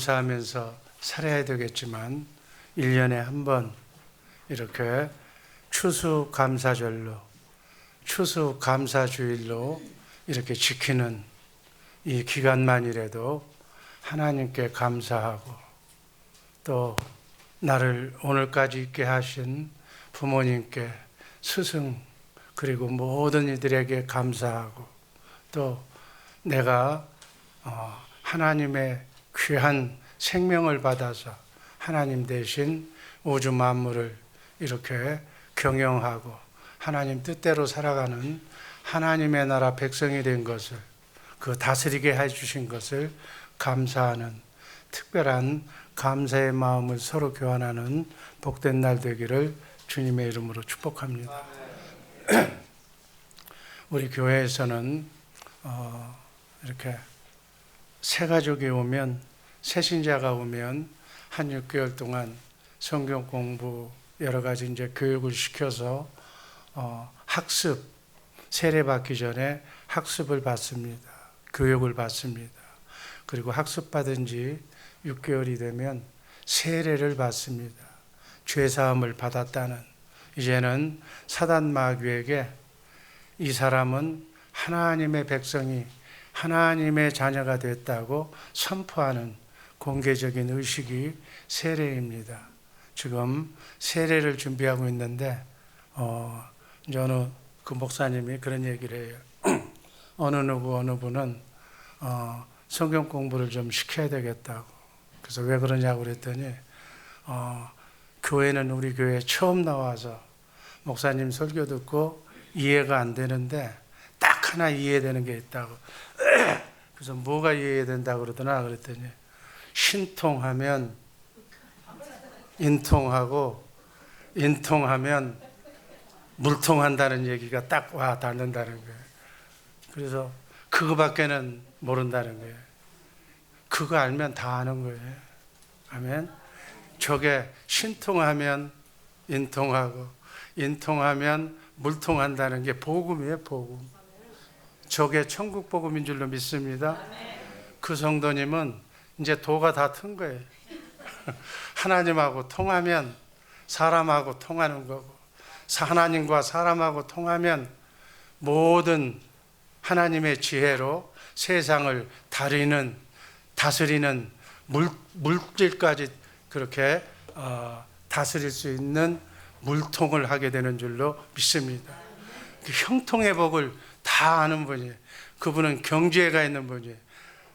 감사하면서 살아야 되겠지만 1년에 한 번 이렇게 추수감사절로 추수감사주일로 이렇게 지키는 이 기간만이라도 하나님께 감사하고 또 나를 오늘까지 있게 하신 부모님께, 스승, 그리고 모든 이들에게 감사하고 또 내가 하나님의 귀한 생명을 받아서 하나님 대신 우주 만물을 이렇게 경영하고 하나님 뜻대로 살아가는 하나님의 나라 백성이 된 것을, 그 다스리게 해주신 것을 감사하는 특별한 감사의 마음을 서로 교환하는 복된 날 되기를 주님의 이름으로 축복합니다. 우리 교회에서는 이렇게 새 가족이 오면, 새 신자가 오면 한 6개월 동안 성경 공부 여러 가지 이제 교육을 시켜서 학습, 세례 받기 전에 학습을 받습니다. 교육을 받습니다. 그리고 학습 받은 지 6개월이 되면 세례를 받습니다. 죄사함을 받았다는, 이제는 사단 마귀에게 이 사람은 하나님의 백성이 하나님의 자녀가 됐다고 선포하는 공개적인 의식이 세례입니다. 지금 세례를 준비하고 있는데 이제 어느 그 목사님이 그런 얘기를 해요. 어느 분은 성경 공부를 좀 시켜야 되겠다고. 그래서 왜 그러냐고 그랬더니 교회는 우리 교회에 처음 나와서 목사님 설교 듣고 이해가 안 되는데 딱 하나 이해되는 게 있다고. 그래서 뭐가 이해된다고 그러더나 그랬더니 신통하면 인통하고 인통하면 물통한다는 얘기가 딱 와 닿는다는 거예요. 그래서 그거밖에는 모른다는 거예요. 그거 알면 다 아는 거예요. 아멘. 저게 신통하면 인통하고 인통하면 물통한다는 게 복음이에요, 복음. 저게 천국 복음인 줄로 믿습니다. 그 성도님은 이제 도가 다 튼 거예요. 하나님하고 통하면 사람하고 통하는 거고, 하나님과 사람하고 통하면 모든 하나님의 지혜로 세상을 다스리는 물질까지 그렇게 다스릴 수 있는 물통을 하게 되는 줄로 믿습니다. 그 형통의 복을 다 아는 분이에요. 그분은 경지가 있는 분이에요.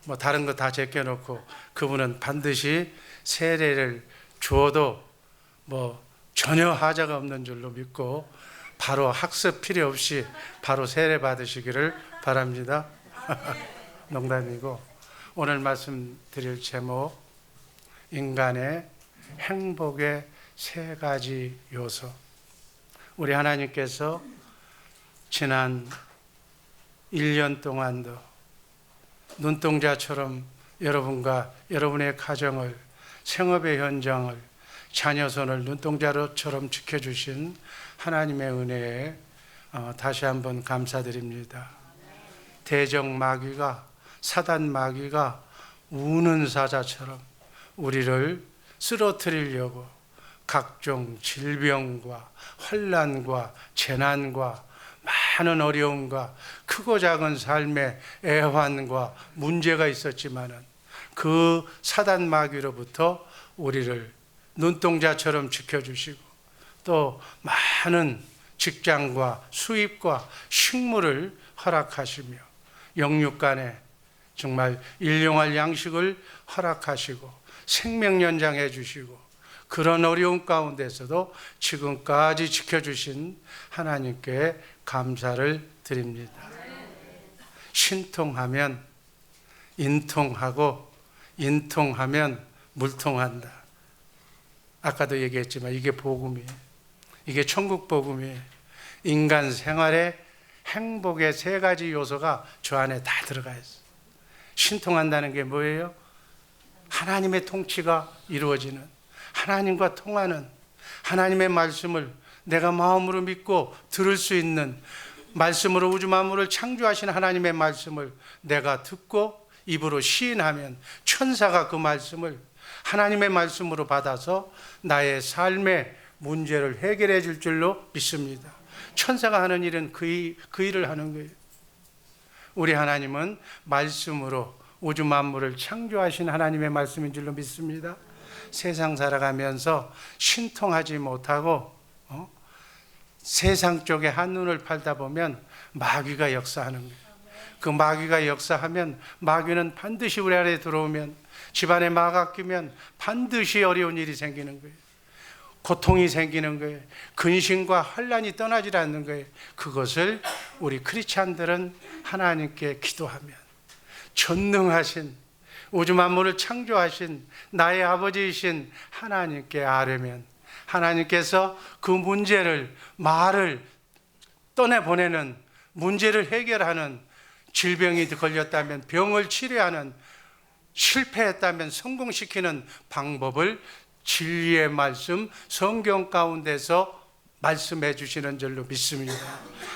뭐 다른 거 다 제껴놓고 그분은 반드시 세례를 주어도 뭐 전혀 하자가 없는 줄로 믿고 바로 학습 필요 없이 바로 세례 받으시기를 바랍니다. 농담이고, 오늘 말씀드릴 제목, 인간의 행복의 세 가지 요소. 우리 하나님께서 지난 1년 동안도 눈동자처럼 여러분과 여러분의 가정을, 생업의 현장을, 자녀 손을 눈동자처럼 지켜주신 하나님의 은혜에 다시 한번 감사드립니다. 대적 마귀가, 사단 마귀가 우는 사자처럼 우리를 쓰러뜨리려고 각종 질병과 환난과 재난과 많은 어려움과 크고 작은 삶의 애환과 문제가 있었지만은 그 사단 마귀로부터 우리를 눈동자처럼 지켜주시고 또 많은 직장과 수입과 식물을 허락하시며 영육간에 정말 일용할 양식을 허락하시고 생명 연장해 주시고 그런 어려운 가운데서도 지금까지 지켜주신 하나님께 감사를 드립니다. 신통하면 인통하고 인통하면 물통한다. 아까도 얘기했지만 이게 복음이에요. 이게 천국 복음이에요. 인간 생활의 행복의 세 가지 요소가 저 안에 다 들어가 있어요. 신통한다는 게 뭐예요? 하나님의 통치가 이루어지는, 하나님과 통하는, 하나님의 말씀을 내가 마음으로 믿고 들을 수 있는, 말씀으로 우주 만물을 창조하신 하나님의 말씀을 내가 듣고 입으로 시인하면 천사가 그 말씀을 하나님의 말씀으로 받아서 나의 삶의 문제를 해결해 줄 줄로 믿습니다. 천사가 하는 일은 그 일을 하는 거예요. 우리 하나님은 말씀으로 우주 만물을 창조하신 하나님의 말씀인 줄로 믿습니다. 세상 살아가면서 신통하지 못하고 세상 쪽에 한눈을 팔다 보면 마귀가 역사하는 거예요. 그 마귀가 역사하면 마귀는 반드시 우리 안에 들어오면, 집안에 마가 끼면 반드시 어려운 일이 생기는 거예요. 고통이 생기는 거예요. 근심과 환난이 떠나질 않는 거예요. 그것을 우리 크리스찬들은 하나님께 기도하면, 전능하신 우주 만물을 창조하신 나의 아버지이신 하나님께 아뢰면, 하나님께서 그 문제를, 말을 떠내보내는, 문제를 해결하는, 질병이 걸렸다면 병을 치료하는, 실패했다면 성공시키는 방법을 진리의 말씀, 성경 가운데서 말씀해 주시는 줄로 믿습니다.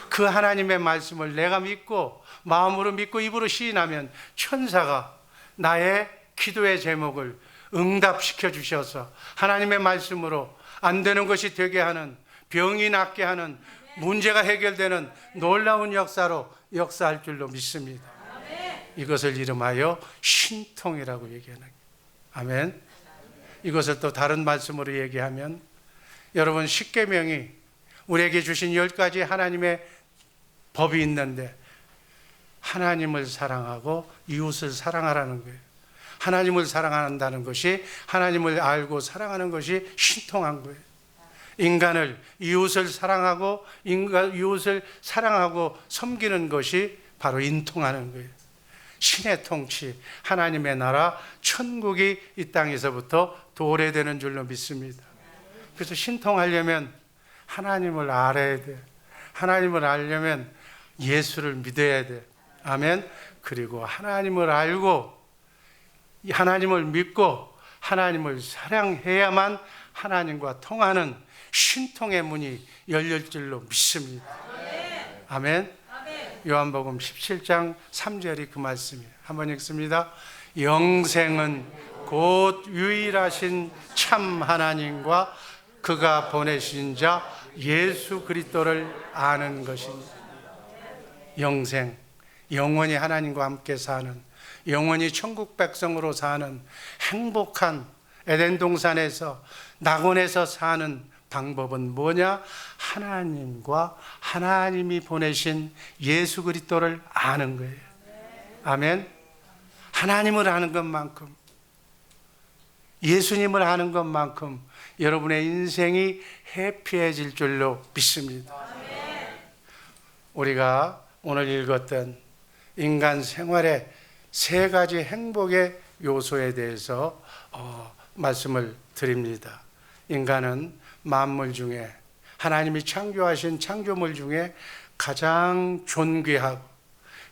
그 하나님의 말씀을 내가 믿고 마음으로 믿고 입으로 시인하면 천사가 나의 기도의 제목을 응답시켜 주셔서 하나님의 말씀으로 안 되는 것이 되게 하는, 병이 낫게 하는, 문제가 해결되는 놀라운 역사로 역사할 줄로 믿습니다. 이것을 이름하여 신통이라고 얘기하는 거예요. 아멘. 이것을 또 다른 말씀으로 얘기하면, 여러분 십계명이 우리에게 주신 10가지 하나님의 법이 있는데 하나님을 사랑하고 이웃을 사랑하라는 거예요. 하나님을 사랑한다는 것이, 하나님을 알고 사랑하는 것이 신통한 거예요. 인간을, 이웃을 사랑하고 이웃을 사랑하고 섬기는 것이 바로 인통하는 거예요. 신의 통치, 하나님의 나라, 천국이 이 땅에서부터 도래되는 줄로 믿습니다. 그래서 신통하려면 하나님을 알아야 돼. 하나님을 알려면 예수를 믿어야 돼. 아멘. 그리고 하나님을 알고 하나님을 믿고 하나님을 사랑해야만 하나님과 통하는 신통의 문이 열릴 줄로 믿습니다. 아멘. 요한복음 17장 3절이 그 말씀이에요. 한번 읽습니다. 영생은 곧 유일하신 참 하나님과 그가 보내신 자 예수 그리스도를 아는 것입니다. 영생, 영원히 하나님과 함께 사는, 영원히 천국 백성으로 사는 행복한 에덴 동산에서, 낙원에서 사는 방법은 뭐냐? 하나님과 하나님이 보내신 예수 그리스도를 아는 거예요. 아멘. 하나님을 아는 것만큼, 예수님을 아는 것만큼 여러분의 인생이 해피해질 줄로 믿습니다. 우리가 오늘 읽었던 인간 생활의 3가지 행복의 요소에 대해서 말씀을 드립니다. 인간은 만물 중에, 하나님이 창조하신 창조물 중에 가장 존귀하고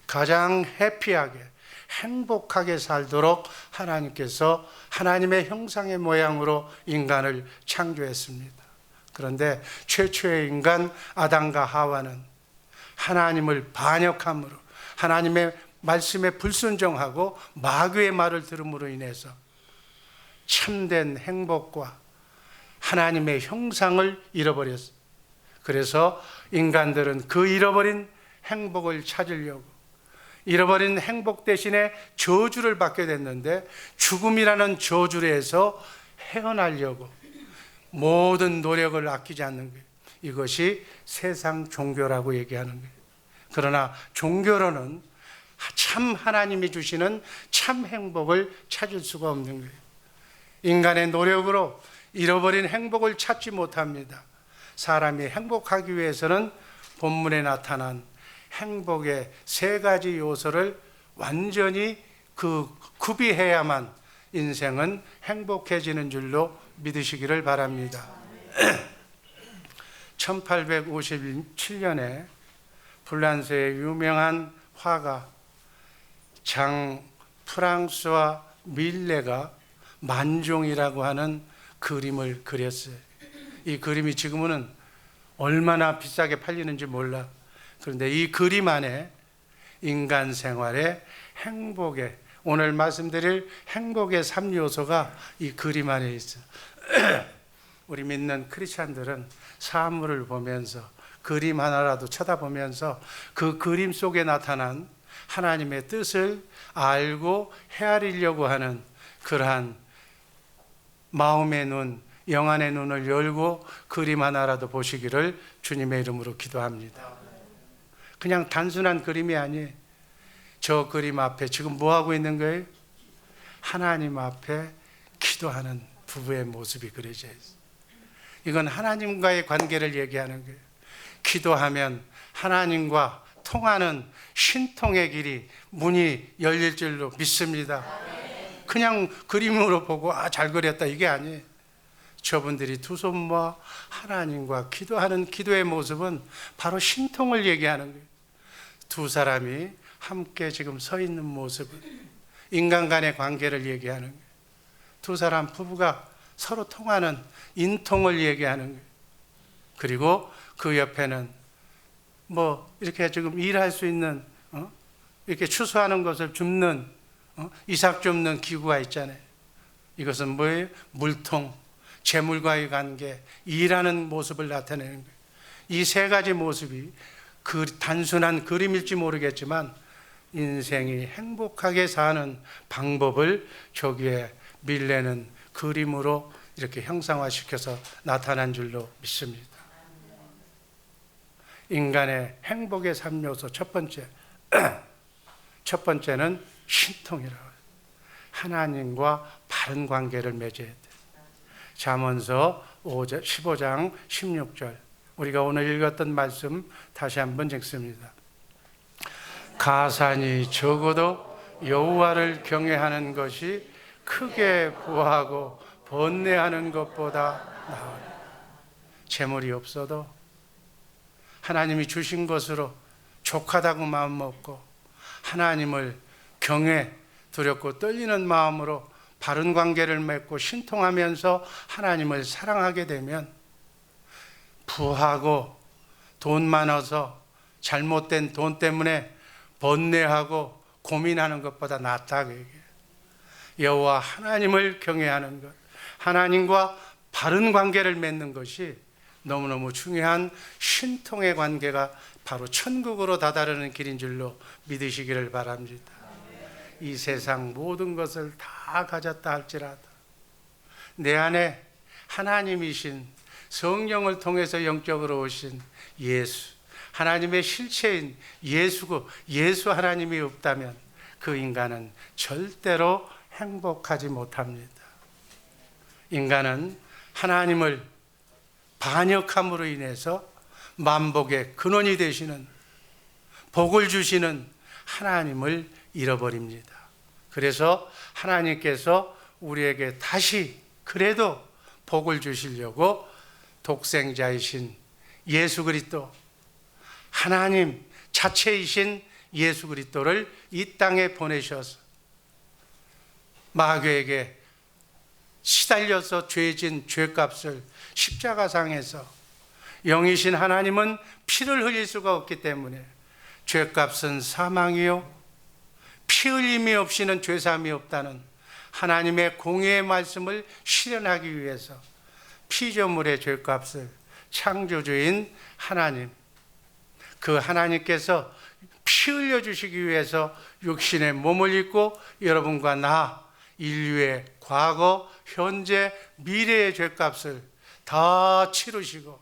가장 해피하게 행복하게 살도록 하나님께서 하나님의 형상의 모양으로 인간을 창조했습니다. 그런데 최초의 인간 아담과 하와는 하나님을 반역함으로, 하나님의 말씀에 불순종하고 마귀의 말을 들음으로 인해서 참된 행복과 하나님의 형상을 잃어버렸어요. 그래서 인간들은 그 잃어버린 행복을 찾으려고, 잃어버린 행복 대신에 저주를 받게 됐는데, 죽음이라는 저주에서 헤어나려고 모든 노력을 아끼지 않는 거예요. 이것이 세상 종교라고 얘기하는 거예요. 그러나 종교로는 참 하나님이 주시는 참 행복을 찾을 수가 없는 거예요. 인간의 노력으로 잃어버린 행복을 찾지 못합니다. 사람이 행복하기 위해서는 본문에 나타난 행복의 3가지 요소를 완전히 구비해야만 인생은 행복해지는 줄로 믿으시기를 바랍니다. 1857년에 프랑스의 유명한 화가 장 프랑스와 밀레가 만종이라고 하는 그림을 그렸어요. 이 그림이 지금은 얼마나 비싸게 팔리는지 몰라. 그런데 이 그림 안에 인간 생활의 행복의 오늘 말씀드릴 행복의 3요소가 이 그림 안에 있어요. 우리 믿는 크리스찬들은 사물을 보면서 그림 하나라도 쳐다보면서 그 그림 속에 나타난 하나님의 뜻을 알고 헤아리려고 하는 그러한 마음의 눈, 영안의 눈을 열고 그림 하나라도 보시기를 주님의 이름으로 기도합니다. 그냥 단순한 그림이 아니에요. 저 그림 앞에 지금 뭐 하고 있는 거예요? 하나님 앞에 기도하는 부부의 모습이 그려져 있어요. 이건 하나님과의 관계를 얘기하는 거예요. 기도하면 하나님과 통하는 신통의 길이, 문이 열릴 줄로 믿습니다. 그냥 그림으로 보고 잘 그렸다 이게 아니에요. 저분들이 두 손 모아 하나님과 기도하는 기도의 모습은 바로 신통을 얘기하는 거예요. 두 사람이 함께 지금 서 있는 모습은 인간 간의 관계를 얘기하는 거예요. 두 사람 부부가 서로 통하는 인통을 얘기하는 거예요. 그리고 그 옆에는 뭐 이렇게 지금 일할 수 있는 이렇게 추수하는 것을 줍는 이삭 줍는 기구가 있잖아요. 이것은 뭐예요? 물통, 재물과의 관계, 일하는 모습을 나타내는 거예요. 이 세 가지 모습이 그 단순한 그림일지 모르겠지만 인생이 행복하게 사는 방법을 저기에 밀레는 그림으로 이렇게 형상화시켜서 나타난 줄로 믿습니다. 인간의 행복의 3요소 첫 번째는 신통이라고 해요. 하나님과 바른 관계를 맺어야 돼요. 잠언서 15장 16절 우리가 오늘 읽었던 말씀 다시 한번 읽습니다. 가산이 적어도 여호와를 경외하는 것이 크게 부하고 번뇌하는 것보다 나으니. 재물이 없어도 하나님이 주신 것으로 족하다고 마음 먹고 하나님을 경외, 두렵고 떨리는 마음으로 바른 관계를 맺고 신통하면서 하나님을 사랑하게 되면 부하고 돈 많아서 잘못된 돈 때문에 번뇌하고 고민하는 것보다 낫다고 얘기해요. 여호와 하나님을 경외하는 것, 하나님과 바른 관계를 맺는 것이 너무너무 중요한 신통의 관계가 바로 천국으로 다다르는 길인 줄로 믿으시기를 바랍니다. 이 세상 모든 것을 다 가졌다 할지라도 내 안에 하나님이신 성령을 통해서 영적으로 오신 예수, 하나님의 실체인 예수 하나님이 없다면 그 인간은 절대로 행복하지 못합니다. 인간은 하나님을 반역함으로 인해서 만복의 근원이 되시는 복을 주시는 하나님을 잃어버립니다. 그래서 하나님께서 우리에게 다시 그래도 복을 주시려고 독생자이신 예수 그리스도, 하나님 자체이신 예수 그리스도를 이 땅에 보내셔서 마귀에게 시달려서 죄진 죄값을 십자가상에서 영이신 하나님은 피를 흘릴 수가 없기 때문에 죄값은 사망이요 피 흘림이 없이는 죄사함이 없다는 하나님의 공의의 말씀을 실현하기 위해서 피조물의 죄값을 창조주인 하나님, 그 하나님께서 피 흘려주시기 위해서 육신의 몸을 입고 여러분과 나 인류의 과거, 현재, 미래의 죄값을 다 치르시고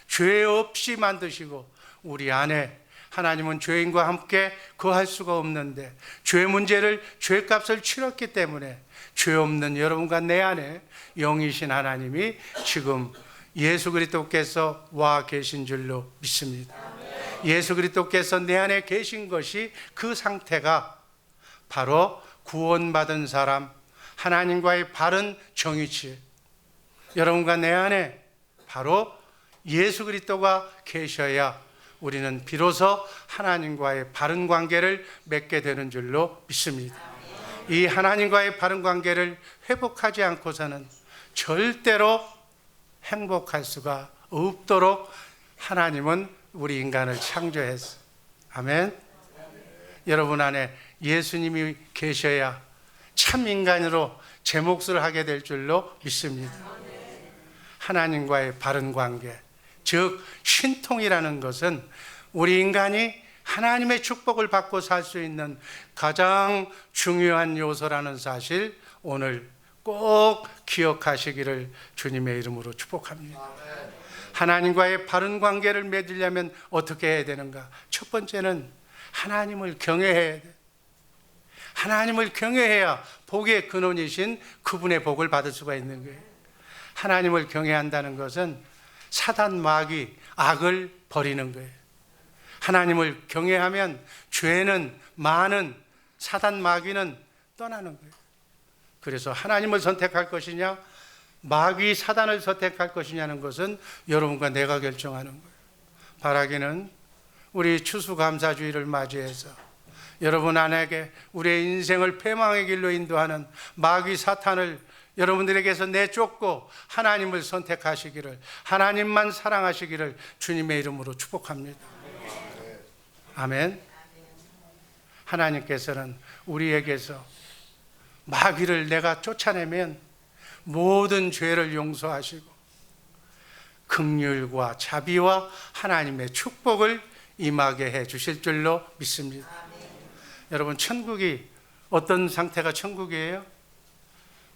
죄 없이 만드시고 우리 안에 하나님은 죄인과 함께 거할 수가 없는데 죄 문제를 죄값을 치렀기 때문에 죄 없는 여러분과 내 안에 영이신 하나님이 지금 예수 그리스도께서 와 계신 줄로 믿습니다. 예수 그리스도께서 내 안에 계신 것이 그 상태가 바로 구원받은 사람, 하나님과의 바른 정의치, 여러분과 내 안에 바로 예수 그리스도가 계셔야 우리는 비로소 하나님과의 바른 관계를 맺게 되는 줄로 믿습니다. 이 하나님과의 바른 관계를 회복하지 않고서는 절대로 행복할 수가 없도록 하나님은 우리 인간을 창조했어요. 아멘. 여러분 안에 예수님이 계셔야 참 인간으로 제 몫을 하게 될 줄로 믿습니다. 하나님과의 바른 관계, 즉 신통이라는 것은 우리 인간이 하나님의 축복을 받고 살 수 있는 가장 중요한 요소라는 사실, 오늘 꼭 기억하시기를 주님의 이름으로 축복합니다. 하나님과의 바른 관계를 맺으려면 어떻게 해야 되는가? 첫 번째는 하나님을 경외해야 돼. 하나님을 경외해야 복의 근원이신 그분의 복을 받을 수가 있는 거예요. 하나님을 경외한다는 것은 사단 마귀 악을 버리는 거예요. 하나님을 경외하면 죄는, 많은 사단 마귀는 떠나는 거예요. 그래서 하나님을 선택할 것이냐, 마귀 사단을 선택할 것이냐는 것은 여러분과 내가 결정하는 거예요. 바라기는 우리 추수감사주의를 맞이해서 여러분 안에게 우리의 인생을 패망의 길로 인도하는 마귀 사탄을 여러분들에게서 내쫓고 하나님을 선택하시기를, 하나님만 사랑하시기를 주님의 이름으로 축복합니다. 아멘. 하나님께서는 우리에게서 마귀를 내가 쫓아내면 모든 죄를 용서하시고 긍휼과 자비와 하나님의 축복을 임하게 해 주실 줄로 믿습니다. 여러분, 천국이 어떤 상태가 천국이에요?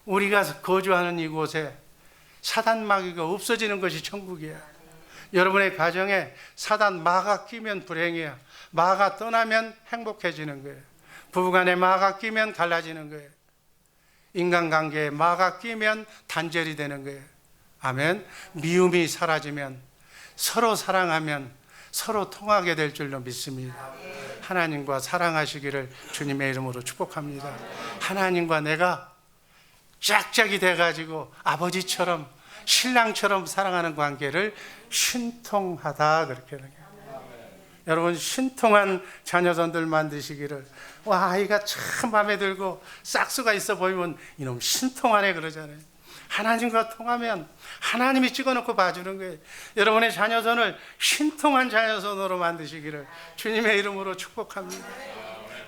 우리가 거주하는 이곳에 사단 마귀가 없어지는 것이 천국이야. 여러분의 가정에 사단 마가 끼면 불행이야. 마가 떠나면 행복해지는 거예요. 부부간에 마가 끼면 갈라지는 거예요. 인간관계에 마가 끼면 단절이 되는 거예요. 아멘. 미움이 사라지면, 서로 사랑하면 서로 통하게 될 줄로 믿습니다. 하나님과 사랑하시기를 주님의 이름으로 축복합니다. 하나님과 내가 짝짝이 돼가지고 아버지처럼, 신랑처럼 사랑하는 관계를 신통하다, 그렇게 하는 거예요. 여러분, 신통한 자녀선들 만드시기를. 와, 아이가 참 마음에 들고 싹수가 있어 보이면 이놈 신통하네 그러잖아요. 하나님과 통하면 하나님이 찍어놓고 봐주는 거예요. 여러분의 자녀선을 신통한 자녀선으로 만드시기를 주님의 이름으로 축복합니다.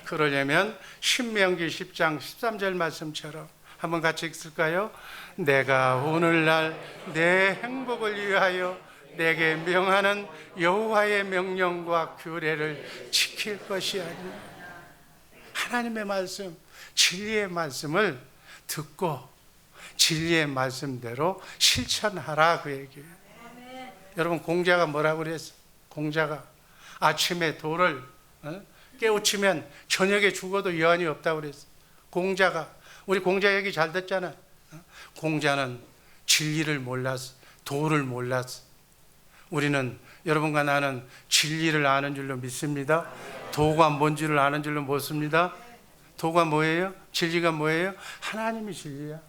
그러려면 신명기 10장 13절 말씀처럼 한번 같이 읽을까요? 내가 오늘날 내 행복을 위하여 내게 명하는 여호와의 명령과 규례를 지킬 것이 아니라, 하나님의 말씀, 진리의 말씀을 듣고 진리의 말씀대로 실천하라, 그 얘기예요. 여러분, 공자가 뭐라고 그랬어요? 공자가 아침에 돌을 깨우치면 저녁에 죽어도 여한이 없다고 그랬어요. 공자가, 우리 공자 얘기 잘 듣잖아. 공자는 진리를 몰랐어. 도를 몰랐어. 우리는, 여러분과 나는 진리를 아는 줄로 믿습니다. 도가 뭔지를 아는 줄로 믿습니다. 도가 뭐예요? 진리가 뭐예요? 하나님이 진리야.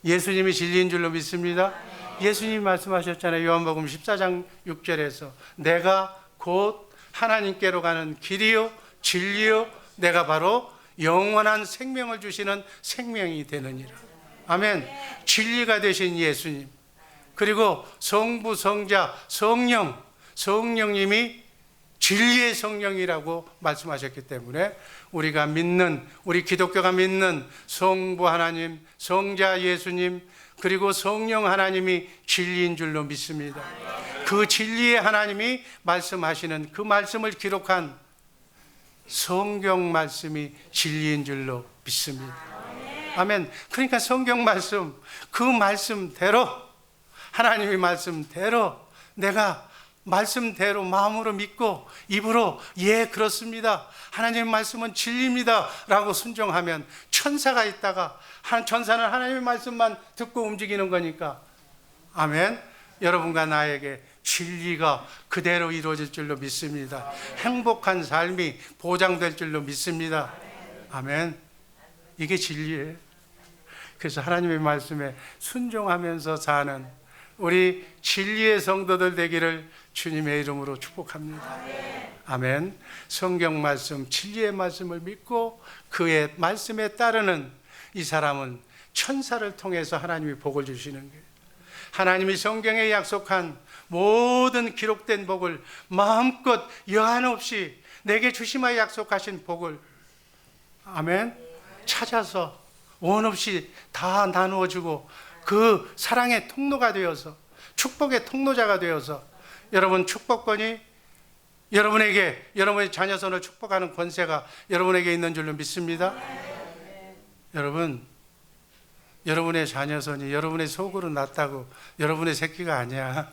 예수님이 진리인 줄로 믿습니다. 예수님이 말씀하셨잖아요. 요한복음 14장 6절에서 내가 곧 하나님께로 가는 길이요 진리요 내가 바로 영원한 생명을 주시는 생명이 되느니라. 아멘. 진리가 되신 예수님, 그리고 성부, 성자, 성령, 성령님이 진리의 성령이라고 말씀하셨기 때문에 우리가 믿는, 우리 기독교가 믿는 성부 하나님, 성자 예수님, 그리고 성령 하나님이 진리인 줄로 믿습니다. 그 진리의 하나님이 말씀하시는 그 말씀을 기록한 성경 말씀이 진리인 줄로 믿습니다. 아멘. 그러니까 성경 말씀, 그 말씀대로, 하나님의 말씀대로 내가 말씀대로 마음으로 믿고 입으로 예 그렇습니다, 하나님의 말씀은 진리입니다 라고 순종하면, 천사가 있다가 한 천사는 하나님의 말씀만 듣고 움직이는 거니까, 아멘. 여러분과 나에게 진리가 그대로 이루어질 줄로 믿습니다. 행복한 삶이 보장될 줄로 믿습니다. 아멘. 이게 진리예요. 그래서 하나님의 말씀에 순종하면서 사는 우리 진리의 성도들 되기를 주님의 이름으로 축복합니다. 아멘. 성경 말씀, 진리의 말씀을 믿고 그의 말씀에 따르는 이 사람은 천사를 통해서 하나님이 복을 주시는 거예요. 하나님이 성경에 약속한 모든 기록된 복을 마음껏 여한 없이 내게 주심하여 약속하신 복을, 아멘, 찾아서 원 없이 다 나누어주고 그 사랑의 통로가 되어서 축복의 통로자가 되어서 여러분 축복권이 여러분에게 여러분의 자녀선을 축복하는 권세가 여러분에게 있는 줄로 믿습니다. 여러분, 여러분의 자녀선이 여러분의 속으로 났다고 여러분의 새끼가 아니야.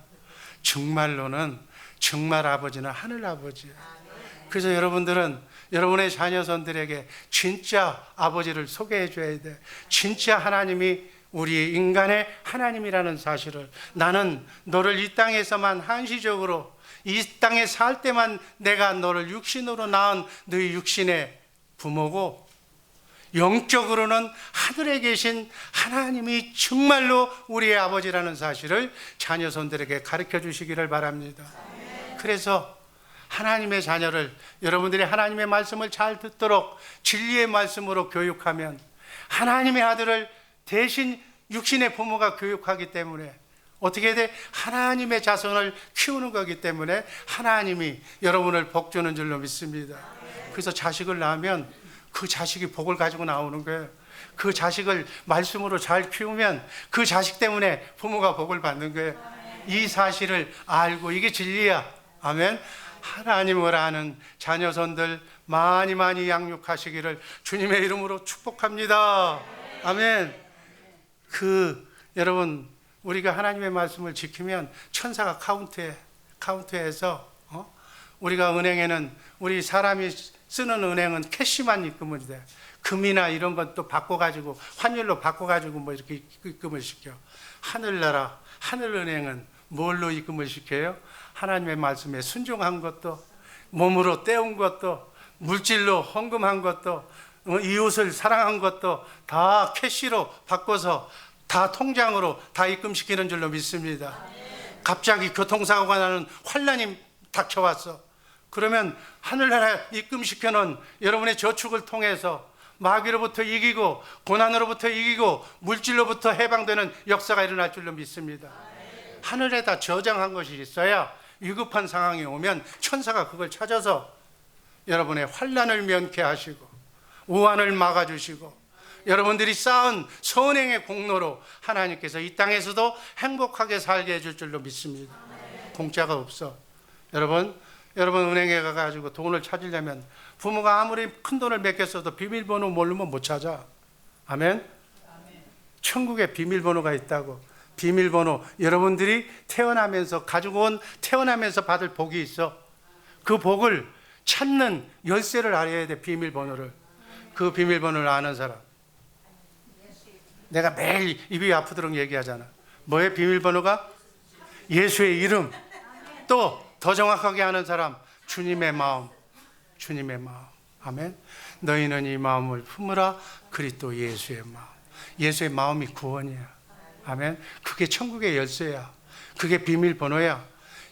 정말로는 정말 아버지는 하늘 아버지야. 그래서 여러분들은 여러분의 자녀선들에게 진짜 아버지를 소개해 줘야 돼. 진짜 하나님이 우리 인간의 하나님이라는 사실을, 나는 너를 이 땅에서만 한시적으로 이 땅에 살 때만 내가 너를 육신으로 낳은 너희 육신의 부모고, 영적으로는 하늘에 계신 하나님이 정말로 우리의 아버지라는 사실을 자녀손들에게 가르쳐 주시기를 바랍니다. 그래서 하나님의 자녀를, 여러분들이 하나님의 말씀을 잘 듣도록 진리의 말씀으로 교육하면, 하나님의 아들을 대신 육신의 부모가 교육하기 때문에 어떻게 돼? 하나님의 자손을 키우는 거기 때문에 하나님이 여러분을 복 주는 줄로 믿습니다. 그래서 자식을 낳으면 그 자식이 복을 가지고 나오는 거예요. 그 자식을 말씀으로 잘 키우면 그 자식 때문에 부모가 복을 받는 거예요. 이 사실을 알고, 이게 진리야. 아멘. 하나님을 아는 자녀손들 많이 많이 양육하시기를 주님의 이름으로 축복합니다. 아멘. 여러분, 우리가 하나님의 말씀을 지키면 천사가 카운트해서 우리가 은행에는, 우리 사람이 쓰는 은행은 캐시만 입금을 돼. 금이나 이런 건 또 바꿔가지고 환율로 바꿔가지고 뭐 이렇게 입금을 시켜. 하늘나라 하늘은행은 뭘로 입금을 시켜요? 하나님의 말씀에 순종한 것도, 몸으로 때운 것도, 물질로 헌금한 것도, 이웃을 사랑한 것도 다 캐시로 바꿔서 다 통장으로 다 입금시키는 줄로 믿습니다. 갑자기 교통사고가 나는 환난이 닥쳐왔어. 그러면 하늘나라 입금시켜놓은 여러분의 저축을 통해서 마귀로부터 이기고 고난으로부터 이기고 물질로부터 해방되는 역사가 일어날 줄로 믿습니다. 하늘에다 저장한 것이 있어야 위급한 상황이 오면 천사가 그걸 찾아서 여러분의 환난을 면케하시고 우환을 막아주시고, 여러분들이 쌓은 선행의 공로로 하나님께서 이 땅에서도 행복하게 살게 해줄 줄로 믿습니다. 공짜가 없어. 여러분 은행에 가가지고 돈을 찾으려면 부모가 아무리 큰 돈을 맡겼어도 비밀번호 모르면 못 찾아. 아멘. 천국에 비밀번호가 있다고. 비밀번호, 여러분들이 태어나면서 가지고 온, 태어나면서 받을 복이 있어. 그 복을 찾는 열쇠를 알아야 돼. 비밀번호를. 그 비밀번호를 아는 사람. 내가 매일 입이 아프도록 얘기하잖아. 뭐의 비밀번호가? 예수의 이름. 또 더 정확하게 아는 사람, 주님의 마음. 주님의 마음. 아멘. 너희는 이 마음을 품으라. 그리스도 예수의 마음. 예수의 마음이 구원이야. 아멘. 그게 천국의 열쇠야. 그게 비밀번호야.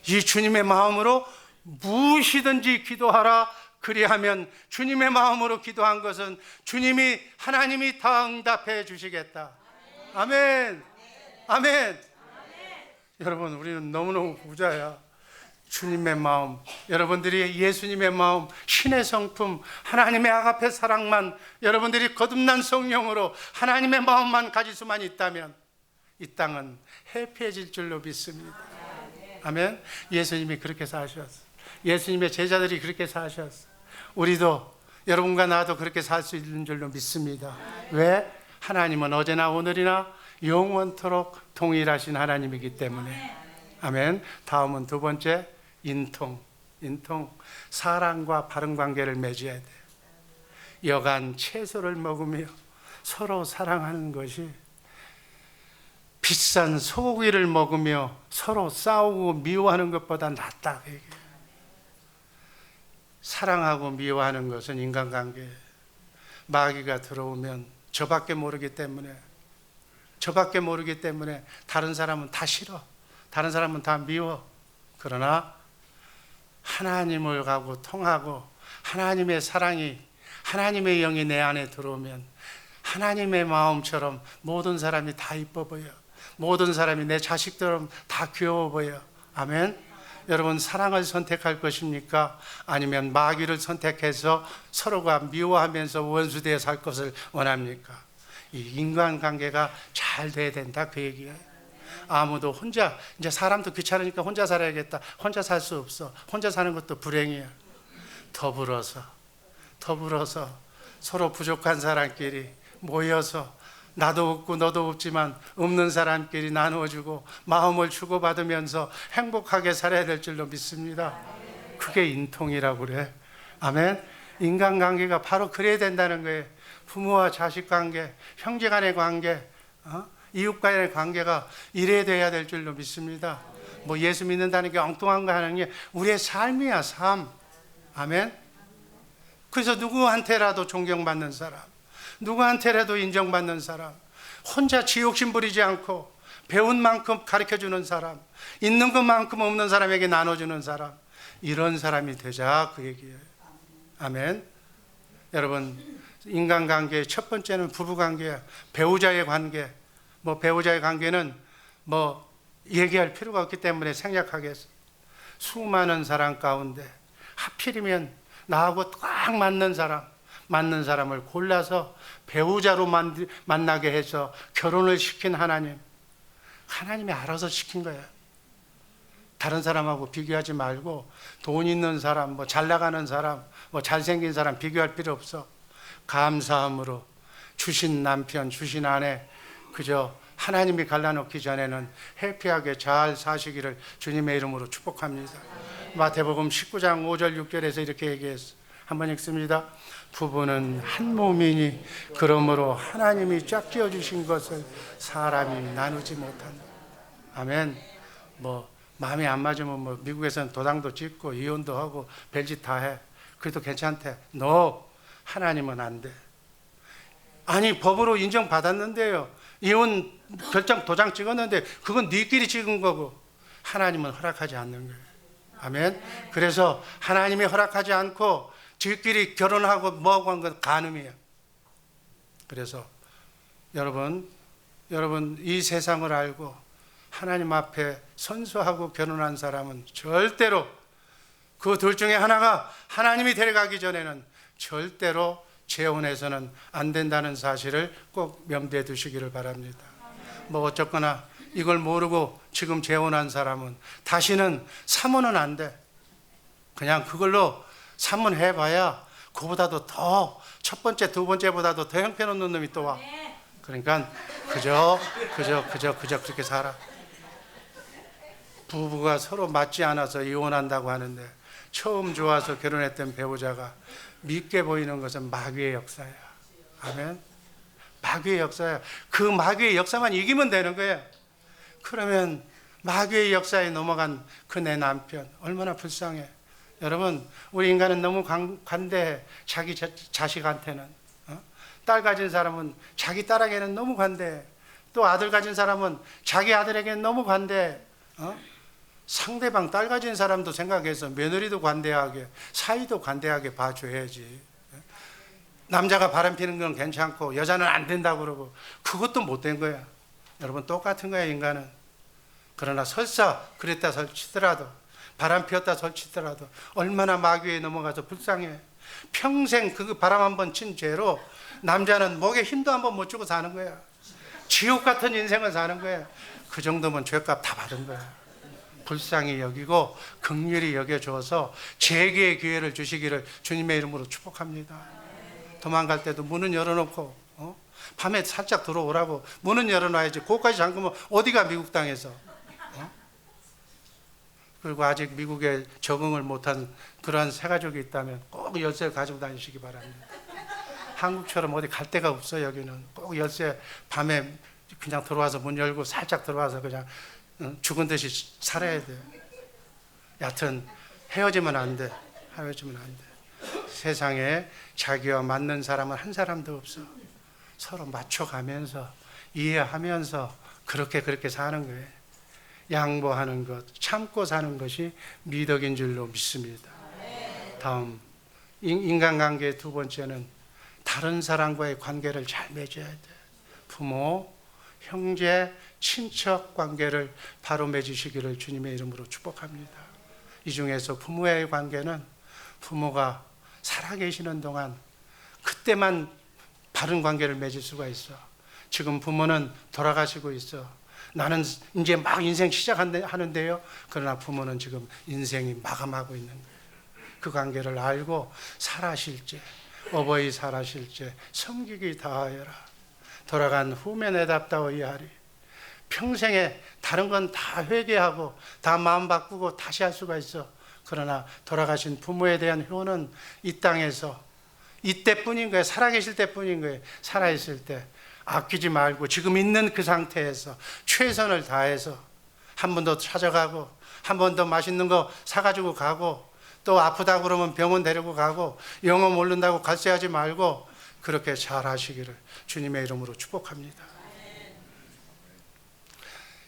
이 주님의 마음으로 무엇이든지 기도하라. 그리하면, 주님의 마음으로 기도한 것은 주님이, 하나님이 다 응답해 주시겠다. 아멘. 아멘. 여러분, 우리는 너무너무 부자야. 주님의 마음, 여러분들이 예수님의 마음, 신의 성품, 하나님의 아가페 사랑만, 여러분들이 거듭난 성령으로 하나님의 마음만 가질 수만 있다면 이 땅은 해피해질 줄로 믿습니다. 아멘. 예수님이 그렇게 사셨어. 예수님의 제자들이 그렇게 사셨어. 우리도, 여러분과 나도 그렇게 살 수 있는 줄로 믿습니다. 왜? 하나님은 어제나 오늘이나 영원토록 동일하신 하나님이기 때문에. 아멘. 다음은 두 번째, 인통. 사랑과 바른 관계를 맺어야 돼. 여간 채소를 먹으며 서로 사랑하는 것이 비싼 소고기를 먹으며 서로 싸우고 미워하는 것보다 낫다. 사랑하고 미워하는 것은 인간관계. 마귀가 들어오면 저밖에 모르기 때문에 다른 사람은 다 싫어. 다른 사람은 다 미워. 그러나 하나님을 가고 통하고 하나님의 사랑이, 하나님의 영이 내 안에 들어오면 하나님의 마음처럼 모든 사람이 다 이뻐 보여. 모든 사람이 내 자식처럼 다 귀여워 보여. 아멘. 여러분, 사랑을 선택할 것입니까? 아니면 마귀를 선택해서 서로가 미워하면서 원수되어 살 것을 원합니까? 이 인간관계가 잘 돼야 된다 그 얘기예요. 아무도 혼자, 이제 사람도 귀찮으니까 혼자 살아야겠다. 혼자 살 수 없어. 혼자 사는 것도 불행이야. 더불어서 서로 부족한 사람끼리 모여서 나도 없고 너도 없지만 없는 사람끼리 나누어주고 마음을 주고받으면서 행복하게 살아야 될 줄로 믿습니다. 그게 인통이라고 그래. 아멘. 인간관계가 바로 그래야 된다는 거예요. 부모와 자식 관계, 형제 간의 관계, 이웃 간의 관계가 이래야 돼야 될 줄로 믿습니다. 뭐 예수 믿는다는 게 엉뚱한 거 하는 게 우리의 삶이야, 삶. 아멘. 그래서 누구한테라도 존경받는 사람, 누구한테라도 인정받는 사람, 혼자 지욕심 부리지 않고 배운 만큼 가르쳐주는 사람, 있는 것만큼 없는 사람에게 나눠주는 사람, 이런 사람이 되자 그 얘기예요. 아멘. 여러분, 인간관계의 첫 번째는 부부관계야. 배우자의 관계. 뭐 배우자의 관계는 뭐 얘기할 필요가 없기 때문에 생략하겠어. 수많은 사람 가운데 하필이면 나하고 딱 맞는 사람을 골라서 배우자로 만나게 해서 결혼을 시킨 하나님이 알아서 시킨 거야. 다른 사람하고 비교하지 말고 돈 있는 사람, 뭐 잘 나가는 사람, 뭐 잘생긴 사람 비교할 필요 없어. 감사함으로 주신 남편, 주신 아내 그저 하나님이 갈라놓기 전에는 해피하게 잘 사시기를 주님의 이름으로 축복합니다. 마태복음 19장 5절 6절에서 이렇게 얘기했어. 한번 읽습니다. 부부는 한 몸이니 그러므로 하나님이 짝 지어주신 것을 사람이 나누지 못한다. 아멘. 뭐 마음이 안 맞으면 뭐 미국에서는 도장도 찍고 이혼도 하고 별짓 다 해. 그래도 괜찮대. 너 하나님은 안 돼. 아니 법으로 인정받았는데요. 이혼 결정 도장 찍었는데 그건 네끼리 찍은 거고 하나님은 허락하지 않는 거예요. 아멘. 그래서 하나님이 허락하지 않고 지끼리 결혼하고 뭐하고 한 건 간음이에요. 그래서 여러분 이 세상을 알고 하나님 앞에 선서하고 결혼한 사람은 절대로 그 둘 중에 하나가 하나님이 데려가기 전에는 절대로 재혼해서는 안 된다는 사실을 꼭 명대해 두시기를 바랍니다. 뭐 어쨌거나 이걸 모르고 지금 재혼한 사람은 다시는 사모는 안 돼. 그냥 그걸로 사모해봐야 그보다도 더 첫 번째, 두 번째보다도 더 형편없는 놈이 또 와. 그러니까 그저 그렇게 살아. 부부가 서로 맞지 않아서 이혼한다고 하는데 처음 좋아서 결혼했던 배우자가 믿게 보이는 것은 마귀의 역사야. 아멘. 마귀의 역사야. 그 마귀의 역사만 이기면 되는 거야. 그러면 마귀의 역사에 넘어간 그 내 남편 얼마나 불쌍해. 여러분, 우리 인간은 너무 관대해. 자기 자식한테는. 딸 가진 사람은 자기 딸에게는 너무 관대해. 또 아들 가진 사람은 자기 아들에게는 너무 관대해. 상대방 딸 가진 사람도 생각해서 며느리도 관대하게, 사위도 관대하게 봐줘야지. 남자가 바람 피는 건 괜찮고 여자는 안 된다고 그러고 그것도 못된 거야. 여러분, 똑같은 거야, 인간은. 그러나 설사 그랬다 설치더라도, 바람 피웠다 설치더라도 얼마나 마귀에 넘어가서 불쌍해. 평생 그 바람 한번 친 죄로 남자는 목에 힘도 한번 못 주고 사는 거야. 지옥 같은 인생을 사는 거야. 그 정도면 죄값 다 받은 거야. 불쌍히 여기고 긍휼히 여겨줘서 재개의 기회를 주시기를 주님의 이름으로 축복합니다. 도망갈 때도 문은 열어놓고 밤에 살짝 들어오라고 문은 열어놔야지. 그거까지 잠그면 어디가 미국 땅에서. 그리고 아직 미국에 적응을 못한 그러한 새가족이 있다면 꼭 열쇠를 가지고 다니시기 바랍니다. 한국처럼 어디 갈 데가 없어. 여기는 꼭 열쇠 밤에 그냥 들어와서 문 열고 살짝 들어와서 그냥 죽은 듯이 살아야 돼. 여하튼 헤어지면 안 돼. 헤어지면 안 돼. 세상에 자기와 맞는 사람은 한 사람도 없어. 서로 맞춰가면서 이해하면서 그렇게 사는 거예요. 양보하는 것, 참고 사는 것이 미덕인 줄로 믿습니다. 다음, 인간관계의 두 번째는 다른 사람과의 관계를 잘 맺어야 돼. 부모, 형제, 친척 관계를 바로 맺으시기를 주님의 이름으로 축복합니다. 이 중에서 부모의 관계는 부모가 살아계시는 동안 그때만 바른 관계를 맺을 수가 있어. 지금 부모는 돌아가시고 있어. 나는 이제 막 인생 시작하는데요. 그러나 부모는 지금 인생이 마감하고 있는 거예요. 그 관계를 알고 살아실제, 어버이 살아실제 섬기기 다하여라. 돌아간 후에 내답다오이하리. 평생에 다른 건 다 회개하고 다 마음 바꾸고 다시 할 수가 있어. 그러나 돌아가신 부모에 대한 효는 이 땅에서 이때뿐인 거예요. 살아계실 때뿐인 거예요. 살아있을 때 아끼지 말고 지금 있는 그 상태에서 최선을 다해서 한 번 더 찾아가고 한 번 더 맛있는 거 사가지고 가고 또 아프다고 그러면 병원 데리고 가고 영어 모른다고 갈세하지 말고 그렇게 잘 하시기를 주님의 이름으로 축복합니다.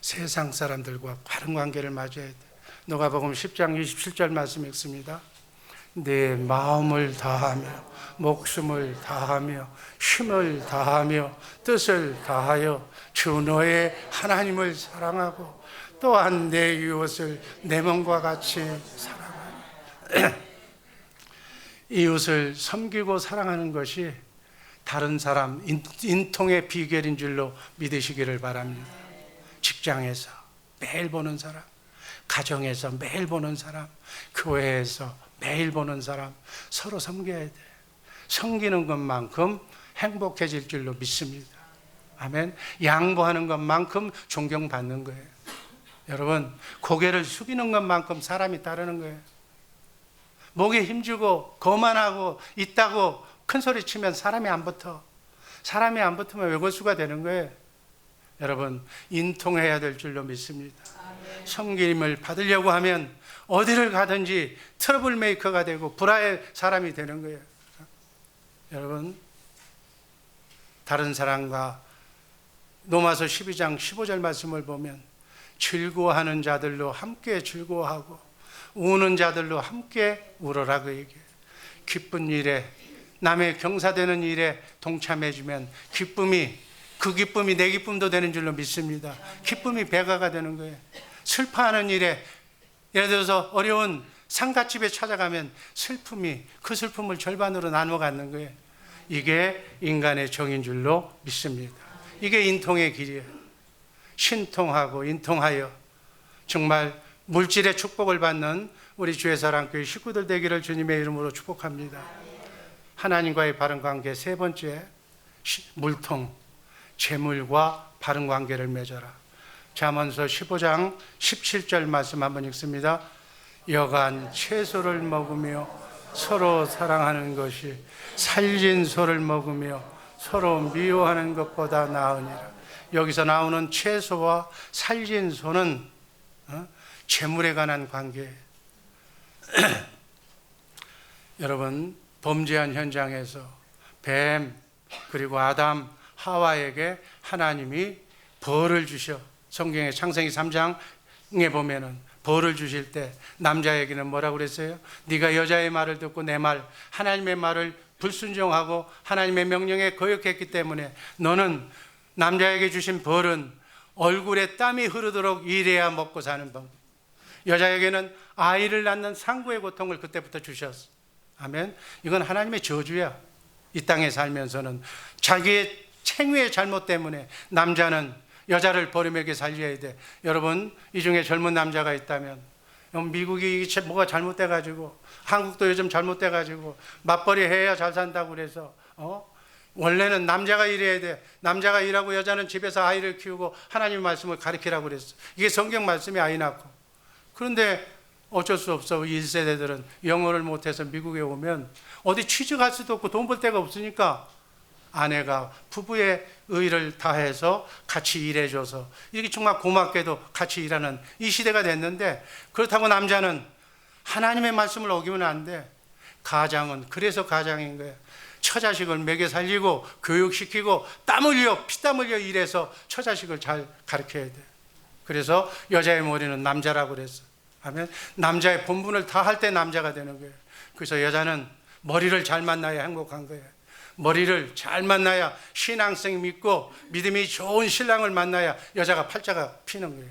세상 사람들과 바른 관계를 맞아야 돼. 누가복음 10장 27절 말씀 읽습니다. 내 마음을 다하며 목숨을 다하며 힘을 다하며 뜻을 다하여 주 너의 하나님을 사랑하고 또한 내 이웃을 내 몸과 같이 사랑하라. 이웃을 섬기고 사랑하는 것이 다른 사람 인통의 비결인 줄로 믿으시기를 바랍니다. 직장에서 매일 보는 사람, 가정에서 매일 보는 사람, 교회에서 매일 보는 사람 서로 섬겨야 돼. 섬기는 것만큼 행복해질 줄로 믿습니다. 아멘. 양보하는 것만큼 존경받는 거예요. 여러분, 고개를 숙이는 것만큼 사람이 따르는 거예요. 목에 힘주고 거만하고 있다고 큰 소리 치면 사람이 안 붙어. 사람이 안 붙으면 외골수가 되는 거예요. 여러분, 인통해야 될 줄로 믿습니다. 섬김을 받으려고 하면 어디를 가든지 트러블 메이커가 되고 불화의 사람이 되는 거예요. 여러분, 다른 사람과 로마서 12장 15절 말씀을 보면 즐거워하는 자들로 함께 즐거워하고 우는 자들로 함께 울어라 그 얘기예요. 기쁜 일에 남의 경사되는 일에 동참해주면 그 기쁨이 내 기쁨도 되는 줄로 믿습니다. 기쁨이 배가가 되는 거예요. 슬퍼하는 일에 예를 들어서 어려운 상갓집에 찾아가면 그 슬픔을 절반으로 나눠 갖는 거예요. 이게 인간의 정인 줄로 믿습니다. 이게 인통의 길이에요. 신통하고 인통하여 정말 물질의 축복을 받는 우리 주의 사랑교회 식구들 되기를 주님의 이름으로 축복합니다. 하나님과의 바른 관계 세 번째, 물통, 재물과 바른 관계를 맺어라. 잠언서 15장 17절 말씀 한번 읽습니다. 여간 채소를 먹으며 서로 사랑하는 것이 살진 소를 먹으며 서로 미워하는 것보다 나으니라. 여기서 나오는 채소와 살진 소는 재물에 관한 관계예요. 여러분, 범죄한 현장에서 뱀 그리고 아담 하와에게 하나님이 벌을 주셔. 성경의 창세기 3장에 보면은 벌을 주실 때 남자에게는 뭐라고 그랬어요? 네가 여자의 말을 듣고 내 말, 하나님의 말을 불순종하고 하나님의 명령에 거역했기 때문에 너는 남자에게 주신 벌은 얼굴에 땀이 흐르도록 일해야 먹고 사는 법. 여자에게는 아이를 낳는 상고의 고통을 그때부터 주셨어. 아멘. 이건 하나님의 저주야. 이 땅에 살면서는 자기의 행위의 잘못 때문에 남자는 여자를 버림에게 살려야 돼. 여러분, 이 중에 젊은 남자가 있다면 미국이 뭐가 잘못돼가지고 한국도 요즘 잘못돼가지고 맞벌이 해야 잘 산다고 그래서 원래는 남자가 일해야 돼. 남자가 일하고 여자는 집에서 아이를 키우고 하나님의 말씀을 가르치라고 그랬어. 이게 성경 말씀이 아이 낳고. 그런데 어쩔 수 없어. 1세대들은 영어를 못해서 미국에 오면 어디 취직할 수도 없고 돈 벌 데가 없으니까 아내가 부부의 의를 다해서 같이 일해줘서 이렇게 정말 고맙게도 같이 일하는 이 시대가 됐는데, 그렇다고 남자는 하나님의 말씀을 어기면 안 돼. 가장은 그래서 가장인 거예요. 처자식을 먹여 살리고 교육시키고 피땀 흘려 일해서 처자식을 잘 가르쳐야 돼. 그래서 여자의 머리는 남자라고 그랬어. 아멘. 남자의 본분을 다 할 때 남자가 되는 거예요. 그래서 여자는 머리를 잘 만나야 행복한 거예요. 머리를 잘 만나야 신앙성이 믿고 믿음이 좋은 신랑을 만나야 여자가 팔자가 피는 거예요.